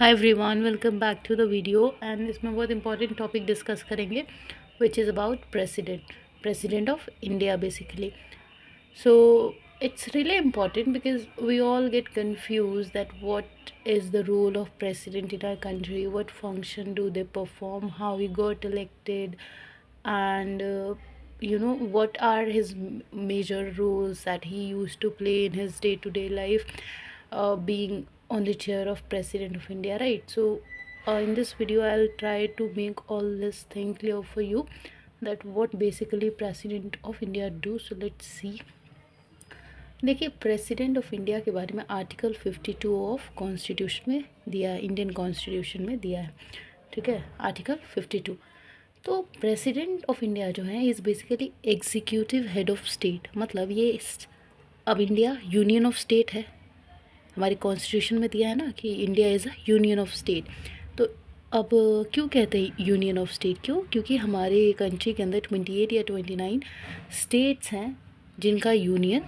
Hi everyone, welcome back to the video. And इसमें बहुत important topic discuss करेंगे which is about president of India basically. So it's really important because we all get confused that what is the role of president in our country, what function do they perform, how he got elected, and what are his major roles that he used to play in his day-to-day life, being on the chair of president of India, right? So in this video I'll try to make all this thing clear for you, that what basically president of India do. So let's see. देखिए, president of India के बारे में article 52 of constitution में दिया है, Indian constitution में दिया है. ठीक है, आर्टिकल 52. तो प्रेसिडेंट ऑफ इंडिया जो है is basically executive head of state. मतलब ये अब इंडिया यूनियन ऑफ स्टेट है, हमारी कॉन्स्टिट्यूशन में दिया है ना कि India is a union of state. तो अब क्यों कहते हैं यूनियन ऑफ स्टेट? क्योंकि हमारे कंट्री के अंदर 28 या 29 स्टेट्स हैं जिनका यूनियन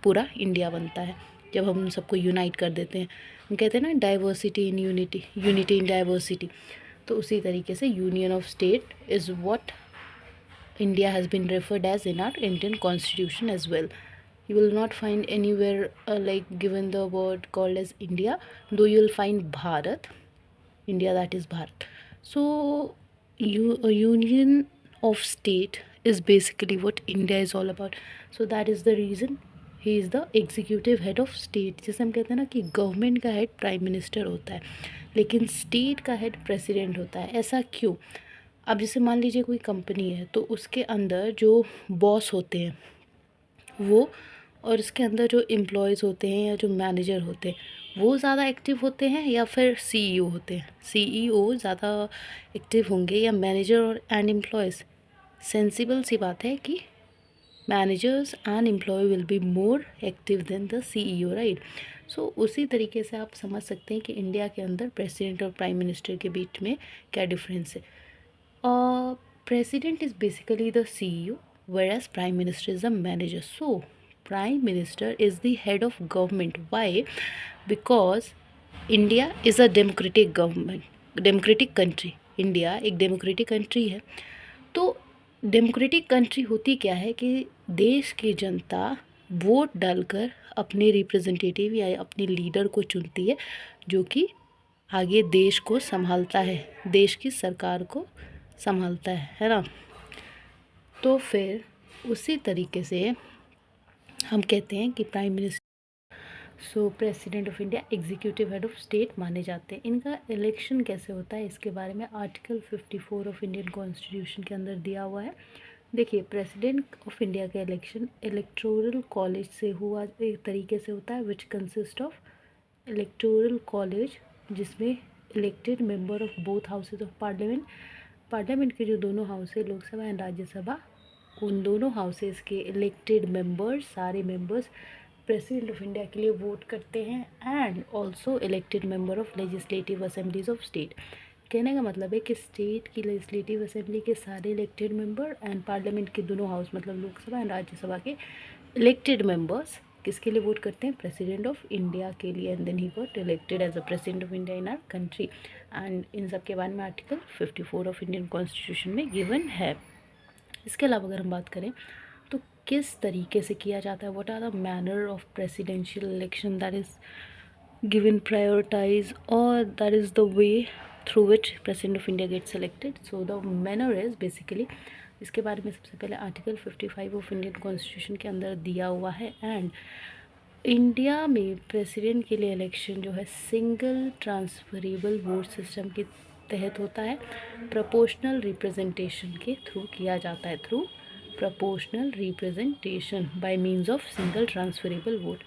पूरा इंडिया बनता है. जब हम सबको यूनाइट कर देते हैं, हम कहते हैं ना diversity in unity, unity in diversity. तो उसी तरीके से union of state is what India has been referred as in our Indian constitution as well. You will not find anywhere like given the word called as India, though you will find Bharat, India, that is Bharat. So a union of state is basically what India is all about. So that is the reason he is the executive head of state. जैसे हम कहते हैं ना कि government का head prime minister होता है, लेकिन स्टेट का हेड प्रेसिडेंट होता है. ऐसा क्यों? अब जैसे मान लीजिए कोई कंपनी है, तो उसके अंदर जो बॉस होते हैं वो, और उसके अंदर जो एम्प्लॉयज़ होते हैं या जो मैनेजर होते हैं वो ज़्यादा एक्टिव होते हैं, या फिर सीईओ होते हैं? सीईओ ज़्यादा एक्टिव होंगे या मैनेजर और एंड एम्प्लॉयज़? सेंसिबल सी बात है कि managers and employee will be more active then the CEO, right? So उसी तरीके से आप समझ सकते हैं कि इंडिया के अंदर प्रेसिडेंट और प्राइम मिनिस्टर के बीच में क्या डिफरेंस है. President is basically the CEO, whereas Prime Minister is the manager. So, Prime Minister is the head of government. Why? Because India is a democratic government, democratic country. India एक democratic country है. तो democratic country होती क्या है कि देश की जनता vote डालकर अपने रिप्रेजेंटेटिव या अपने लीडर को चुनती है, जो कि आगे देश को संभालता है, देश की सरकार को संभालता है ना. तो फिर उसी तरीके से हम कहते हैं कि prime minister, so president of India executive head of state माने जाते हैं. इनका इलेक्शन कैसे होता है इसके बारे में आर्टिकल 54 ऑफ इंडियन कॉन्स्टिट्यूशन के अंदर दिया हुआ है. देखिए, प्रेसिडेंट ऑफ इंडिया का इलेक्शन इलेक्टोरल कॉलेज से हुआ, एक तरीके से होता है which consist of electoral college, जिसमें elected member of both houses of parliament के जो दोनों हाउस है, लोकसभा एंड राज्यसभा, उन दोनों हाउसेस के इलेक्टेड मेंबर्स, सारे मेंबर्स प्रेसिडेंट ऑफ इंडिया के लिए वोट करते हैं. And also elected member of legislative assemblies of state. कहने का मतलब है कि स्टेट की लेजिस्लेटिव असेंबली के सारे इलेक्टेड मेंबर एंड पार्लियामेंट के दोनों हाउस, मतलब लोकसभा एंड राज्यसभा के इलेक्टेड मेंबर्स किसके लिए वोट करते हैं? प्रेसिडेंट ऑफ इंडिया के लिए. And then he got elected as a president of India in our country. And इन सब के बारे में आर्टिकल 54 ऑफ इंडियन कॉन्स्टिट्यूशन में गिवन है. इसके अलावा अगर हम बात करें तो किस तरीके से किया जाता है, what are the manner of presidential election that is given prioritize, और that is the way through which president of India get selected. So the manner is basically, इसके बारे में सबसे पहले आर्टिकल 55 ऑफ इंडियन कॉन्स्टिट्यूशन के अंदर दिया हुआ है. एंड इंडिया में प्रेसिडेंट के लिए इलेक्शन जो है सिंगल ट्रांसफरेबल वोट सिस्टम के तहत होता है, प्रोपोर्शनल रिप्रेजेंटेशन के थ्रू किया जाता है, through proportional representation by means of single transferable vote.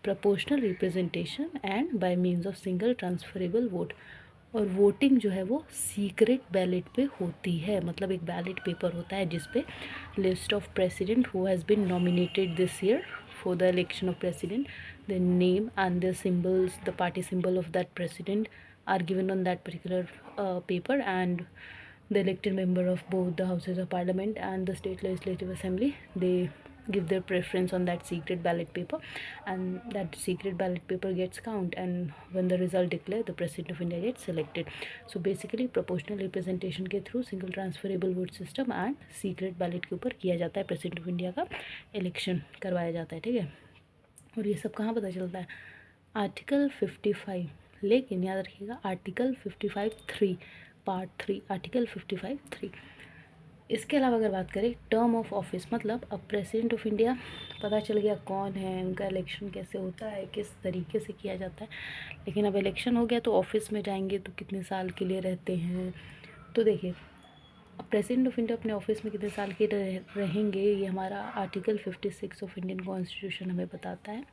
Proportional representation and by means of single transferable vote. और वोटिंग जो है वो सीक्रेट बैलेट पे होती है, मतलब एक बैलेट पेपर होता है जिस पे list of president who has been nominated this year for the election of president, the name and the symbols, the party symbol of that president are given on that particular paper. And the elected member of both the houses of parliament and the state legislative assembly, they give their preference on that secret ballot paper, and that secret ballot paper gets count, and when the result declare, the president of India gets selected. So basically proportional representation के through single transferable vote system and secret ballot के ऊपर किया जाता है, president of India का election करवाया जाता है, ठीक है। और ये सब कहाँ पता चलता है? आर्टिकल 55, लेकिन याद रखिएगा आर्टिकल 55(3) पार्ट 3, आर्टिकल 55(3). इसके अलावा अगर बात करें टर्म ऑफ ऑफिस, मतलब अब प्रेसिडेंट ऑफ इंडिया पता चल गया कौन है, उनका इलेक्शन कैसे होता है, किस तरीके से किया जाता है, लेकिन अब इलेक्शन हो गया तो ऑफिस में जाएंगे तो कितने साल के लिए रहते हैं। तो देखिए अब प्रेसिडेंट ऑफ इंडिया अपने ऑफिस में कितने साल के रहेंगे, ये हमारा आर्टिकल 56 ऑफ इंडियन कॉन्स्टिट्यूशन हमें बताता है।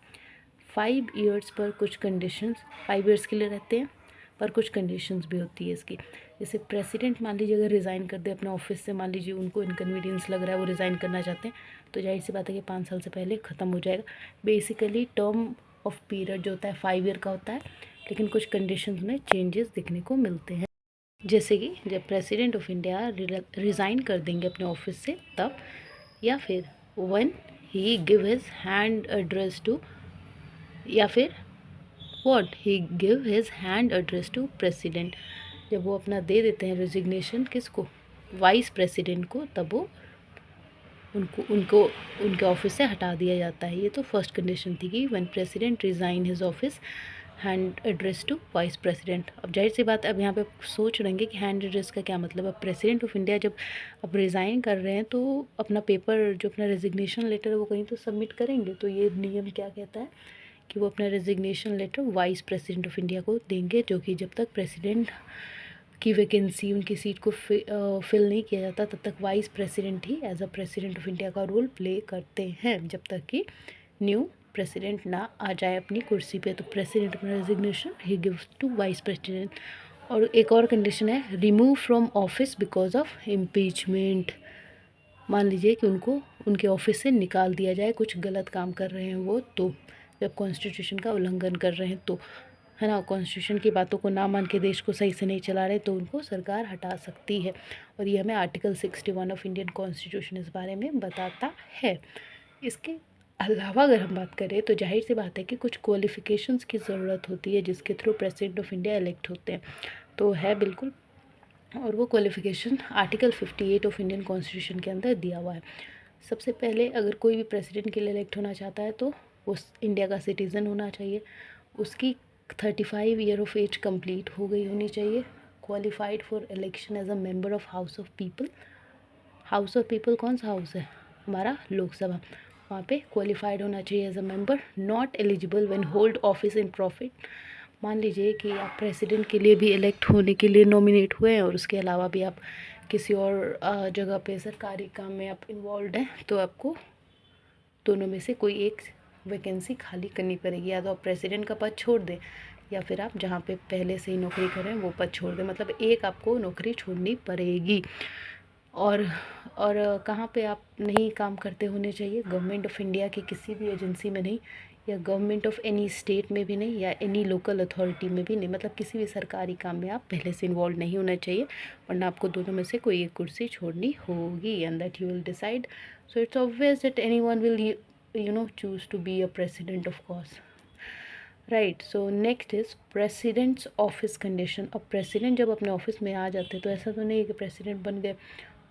5 ईयर्स पर कुछ कंडीशंस, 5 ईयर्स के लिए रहते हैं, पर कुछ कंडीशंस भी होती है इसकी। जैसे प्रेसिडेंट मान लीजिए अगर रिज़ाइन कर दे अपने ऑफिस से, मान लीजिए उनको इनकन्वीनियंस लग रहा है, वो रिज़ाइन करना चाहते हैं, तो जाहिर सी बात है कि 5 साल से पहले ख़त्म हो जाएगा। बेसिकली टर्म ऑफ पीरियड जो होता है 5 ईयर का होता है, लेकिन कुछ कंडीशंस में चेंजेस देखने को मिलते हैं। जैसे कि जब प्रेसिडेंट ऑफ इंडिया रिज़ाइन कर देंगे अपने ऑफिस से तब, या फिर when he give his hand address to, या फिर what he give his hand address to president, जब वो अपना दे देते हैं रेजिग्नेशन किसको, वाइस प्रेसिडेंट को, तब वो उनको उनको उनके ऑफिस से हटा दिया जाता है। ये तो फर्स्ट कंडीशन थी कि when president resign his office hand address to vice president. अब जाहिर सी बात, अब यहाँ पे सोच रहेंगे कि हैंड एड्रेस का क्या मतलब। अब प्रेसिडेंट ऑफ इंडिया जब अब रिज़ाइन कर रहे हैं तो अपना पेपर जो अपना रेजिग्नेशन लेटर है वो कहीं तो सबमिट करेंगे, तो ये नियम क्या कहता है कि वो अपना resignation letter vice president of India को देंगे, जो कि जब तक प्रेसिडेंट की वैकेंसी, उनकी सीट को फिल नहीं किया जाता तब तक वाइस प्रेसिडेंट ही as a president of India का रोल प्ले करते हैं, जब तक कि न्यू प्रेसिडेंट ना आ जाए अपनी कुर्सी पे। तो प्रेसिडेंट अपना रेजिग्नेशन ही गिव्स टू वाइस प्रेसिडेंट। और एक और कंडीशन है, remove from office because of impeachment. मान लीजिए कि उनको उनके ऑफिस से निकाल दिया जाए, कुछ गलत काम कर रहे हैं वो, तो जब कॉन्स्टिट्यूशन का उल्लंघन कर रहे हैं तो, है ना, कॉन्स्टिट्यूशन की बातों को ना मान के देश को सही से नहीं चला रहे, तो उनको सरकार हटा सकती है। और ये हमें आर्टिकल 61 ऑफ इंडियन कॉन्स्टिट्यूशन इस बारे में बताता है। इसके अलावा अगर हम बात करें तो जाहिर सी बात है कि कुछ क्वालिफ़िकेशंस की ज़रूरत होती है जिसके through president of India elect होते हैं, तो है बिल्कुल। और वो qualification article 58 of Indian constitution के अंदर दिया हुआ है। सबसे पहले अगर कोई भी प्रेसिडेंट के लिए इलेक्ट होना चाहता है तो वो इंडिया का सिटीज़न होना चाहिए, उसकी 35 ईयर ऑफ एज कंप्लीट हो गई होनी चाहिए, qualified for election as a member of house of people. House of people कौन सा हाउस है? हमारा लोकसभा। वहाँ पे क्वालिफाइड होना चाहिए as a member. Not eligible when hold office in profit. मान लीजिए कि आप प्रेसिडेंट के लिए भी इलेक्ट होने के लिए नॉमिनेट हुए हैं और उसके अलावा भी आप किसी और जगह पे सरकारी काम में आप इन्वॉल्व हैं, तो आपको दोनों में से कोई एक वैकेंसी खाली करनी पड़ेगी। या तो आप प्रेसिडेंट का पद छोड़ दें या फिर आप जहाँ पे पहले से ही नौकरी करें वो पद छोड़ दें, मतलब एक आपको नौकरी छोड़नी पड़ेगी। और कहाँ पे आप नहीं काम करते होने चाहिए? गवर्नमेंट ऑफ इंडिया की किसी भी एजेंसी में नहीं, या गवर्नमेंट ऑफ एनी स्टेट में भी नहीं, या एनी लोकल अथॉरिटी में भी नहीं, मतलब किसी भी सरकारी काम में आप पहले से इन्वॉल्व नहीं होना चाहिए, वरना आपको दोनों में से कोई एक कुर्सी छोड़नी होगी, and that you will decide. So it's obvious that anyone will choose to be a president, of course, right. So next is president's office condition. अब प्रेसिडेंट जब अपने ऑफिस में आ जाते हैं तो ऐसा तो नहीं है कि प्रेसिडेंट बन गए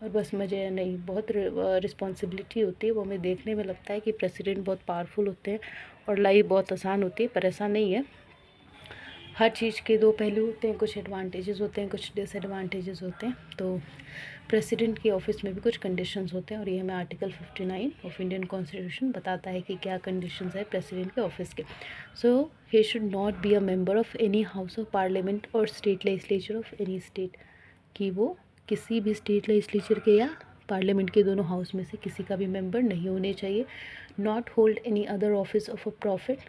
और बस मज़े, नहीं, बहुत रिस्पॉन्सिबिलिटी होती है। वो हमें देखने में लगता है कि प्रेसिडेंट बहुत पावरफुल होते हैं और लाइफ बहुत आसान होती है, पर ऐसा नहीं है। हर चीज़ के दो पहलू होते हैं, कुछ एडवांटेजेस होते हैं, कुछ डिसएडवांटेजेस होते हैं। तो प्रेसिडेंट के ऑफिस में भी कुछ कंडीशंस होते हैं और ये हमें आर्टिकल 59 ऑफ इंडियन कॉन्स्टिट्यूशन बताता है कि क्या कंडीशंस है प्रेसिडेंट के ऑफिस के। So he should not be a member of any house of parliament और state legislature of any state, कि वो किसी भी स्टेट लेजिस्लेचर के या पार्लियामेंट के दोनों हाउस में से किसी का भी मेंबर नहीं होने चाहिए। Not hold any other office of a profit,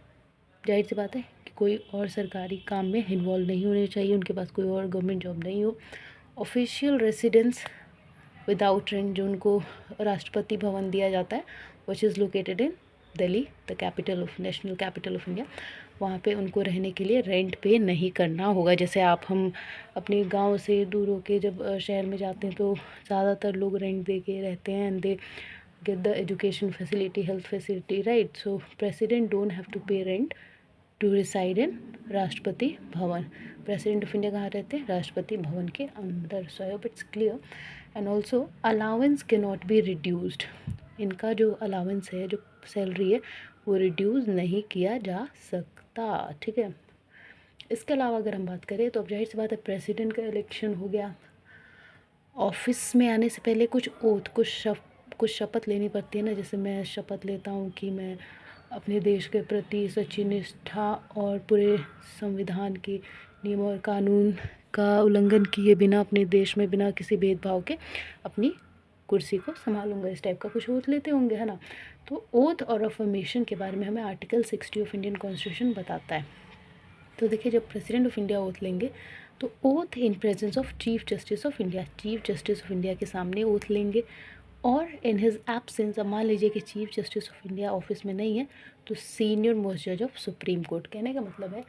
जाहिर सी बात है कि कोई और सरकारी काम में इन्वॉल्व नहीं होने चाहिए, उनके पास कोई और गवर्नमेंट जॉब नहीं हो। ऑफिशियल रेसिडेंस विदाउट रेंट, जो उनको राष्ट्रपति भवन दिया जाता है which is located in Delhi, the capital of national capital of India, वहाँ पे उनको रहने के लिए रेंट पे नहीं करना होगा। जैसे हम अपने गांव से दूर होके जब शहर में जाते हैं तो ज़्यादातर लोग रेंट दे के रहते हैं, and they get the education facility, health facility, right? So president don't have to pay rent to reside in Rashtrapati Bhavan. President of India कहाँ रहते हैं? राष्ट्रपति भवन के अंदर. So I hope it's clear. And also allowance के नॉट बी रिड्यूस्ड. इनका जो allowance है, जो सैलरी है, वो रिड्यूस नहीं किया जा सकता. ठीक है. इसके अलावा अगर हम बात करें तो अब जाहिर सी बात है, प्रेसिडेंट का इलेक्शन हो गया. ऑफिस में आने से पहले कुछ ओथ, कुछ शपथ लेनी पड़ती है ना. जैसे मैं शपथ लेता हूँ कि मैं अपने देश के प्रति सच्ची निष्ठा और पूरे संविधान के नियम और कानून का उल्लंघन किए बिना अपने देश में बिना किसी भेदभाव के अपनी कुर्सी को संभालूंगा. इस टाइप का कुछ ओथ लेते होंगे, है ना. तो ओथ और अफर्मेशन के बारे में हमें आर्टिकल 60 ऑफ इंडियन कॉन्स्टिट्यूशन बताता है. तो देखिए, जब प्रेसिडेंट ऑफ इंडिया ओथ लेंगे तो oath in presence of chief justice of India, chief justice of India के सामने ओथ लेंगे. और इन हिज एब्सेंस, अब मान लीजिए कि chief justice of India office में नहीं है, तो सीनियर मोस्ट जज ऑफ सुप्रीम कोर्ट. कहने का मतलब है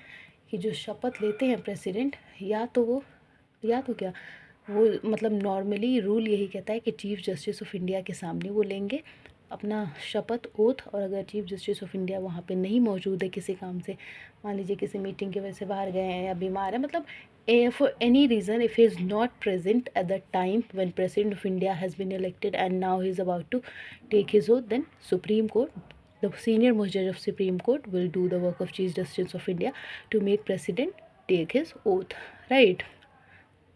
कि जो शपथ लेते हैं प्रेसिडेंट, या तो क्या वो, मतलब नॉर्मली रूल यही कहता है कि चीफ जस्टिस ऑफ इंडिया के सामने वो लेंगे अपना शपथ ओथ. और अगर चीफ जस्टिस ऑफ इंडिया वहाँ पे नहीं मौजूद है किसी काम से, मान लीजिए किसी मीटिंग की वजह से बाहर गए हैं या बीमार है, मतलब for any reason, if he is not present at the time when President of India has been elected and now he is about to take his oath, then Supreme Court, the senior most judge of Supreme Court, will do the work of Chief Justice of India to make President take his oath, right,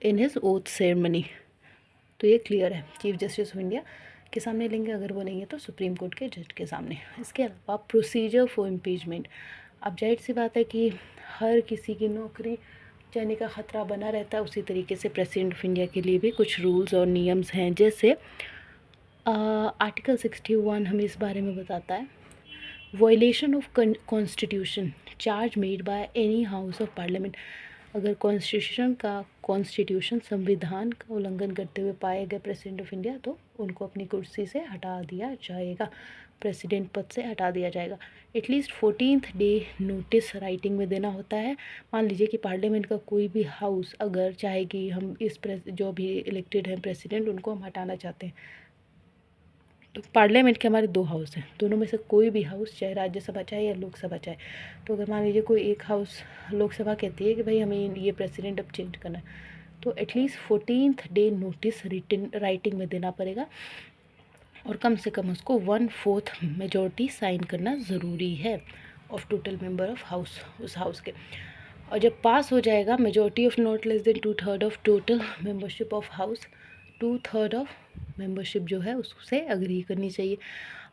in his oath ceremony. तो ये clear है, chief justice of India के सामने लेंगे, अगर वो नहीं है तो सुप्रीम कोर्ट के जज के सामने. इसके अलावा प्रोसीजर फॉर इम्पीचमेंट. अब जाहिर सी बात है कि हर किसी की नौकरी जाने का ख़तरा बना रहता है, उसी तरीके से प्रेसिडेंट ऑफ इंडिया के लिए भी कुछ रूल्स और नियम्स हैं. जैसे आर्टिकल 61 हमें इस बारे में बताता है, violation of constitution charge made by any house of parliament. अगर कॉन्स्टिट्यूशन संविधान का उल्लंघन करते हुए पाए गए प्रेसिडेंट ऑफ इंडिया, तो उनको अपनी कुर्सी से हटा दिया जाएगा, प्रेसिडेंट पद से हटा दिया जाएगा. At least 14th day notice writing में देना होता है. मान लीजिए कि पार्लियामेंट का कोई भी हाउस अगर चाहे कि हम इस जो भी इलेक्टेड हैं प्रेसिडेंट, उनको हम हटाना चाहते हैं, तो पार्लियामेंट के हमारे 2 हाउस हैं, दोनों में से कोई भी हाउस, चाहे राज्यसभा चाहे या लोकसभा चाहे, तो अगर मान लीजिए कोई एक हाउस लोकसभा कहती है कि भाई हमें ये प्रेसिडेंट अब चेंज करना है, तो at least 14th day notice written writing में देना पड़ेगा. और कम से कम उसको 1/4 मेजॉरिटी साइन करना ज़रूरी है of total member of house, उस हाउस के. और जब पास हो जाएगा, majority of not less than 2/3 of total membership of house, 2/3 of membership जो है उससे अग्री करनी चाहिए.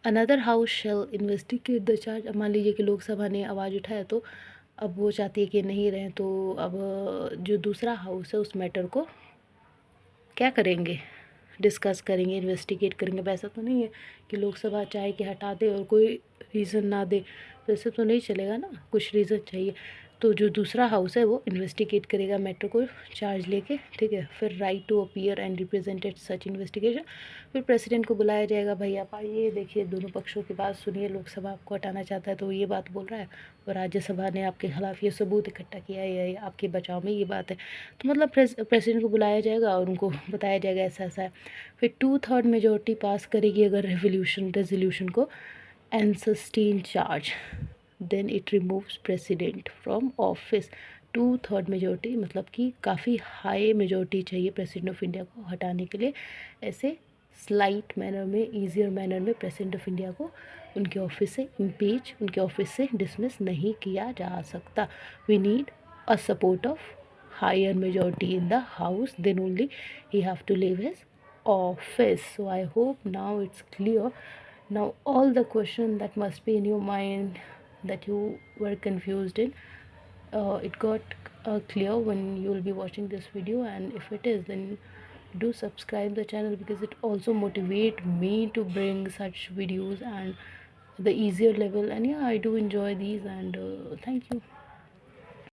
Another house shall investigate the charge. अब मान लीजिए कि लोकसभा ने आवाज़ उठाया, तो अब वो चाहती है कि नहीं रहें, तो अब जो दूसरा हाउस है उस मैटर को क्या करेंगे, डिस्कस करेंगे, इन्वेस्टिगेट करेंगे. वैसा तो नहीं है कि लोकसभा चाहे कि हटा दे और कोई रीज़न ना दे, वैसे तो नहीं चलेगा ना, कुछ रीज़न चाहिए. तो जो दूसरा हाउस है वो इन्वेस्टिगेट करेगा मैटर को चार्ज लेके, ठीक है. फिर right to appear and represented such investigation. फिर प्रेसिडेंट को बुलाया जाएगा, भाई आप आइए, देखिए दोनों पक्षों की बात सुनिए, लोकसभा आपको हटाना चाहता है तो ये बात बोल रहा है, और राज्यसभा ने आपके खिलाफ ये सबूत इकट्ठा किया है, या आपके बचाव में ये बात है. तो मतलब प्रेसिडेंट को बुलाया जाएगा और उनको बताया जाएगा ऐसा ऐसा है. फिर 2/3 मेजॉरिटी पास करेगी अगर रेजोल्यूशन को, and sustain charge, then it removes president from office. 2/3 majority मतलब कि काफ़ी हाई मेजॉरिटी चाहिए प्रेसिडेंट ऑफ इंडिया को हटाने के लिए. ऐसे स्लाइट मैनर में, ईजियर मैनर में प्रेसिडेंट ऑफ इंडिया को उनके ऑफिस से इम्पीच, उनके ऑफिस से डिसमिस नहीं किया जा सकता. We need a support of higher majority in the house, then only he have to leave his office. So I hope now it's clear. Now all the question that must be in your mind that you were confused in, it got clear when you will be watching this video. And if it is, then do subscribe the channel, because it also motivate me to bring such videos and the easier level. And yeah, I do enjoy these, and thank you.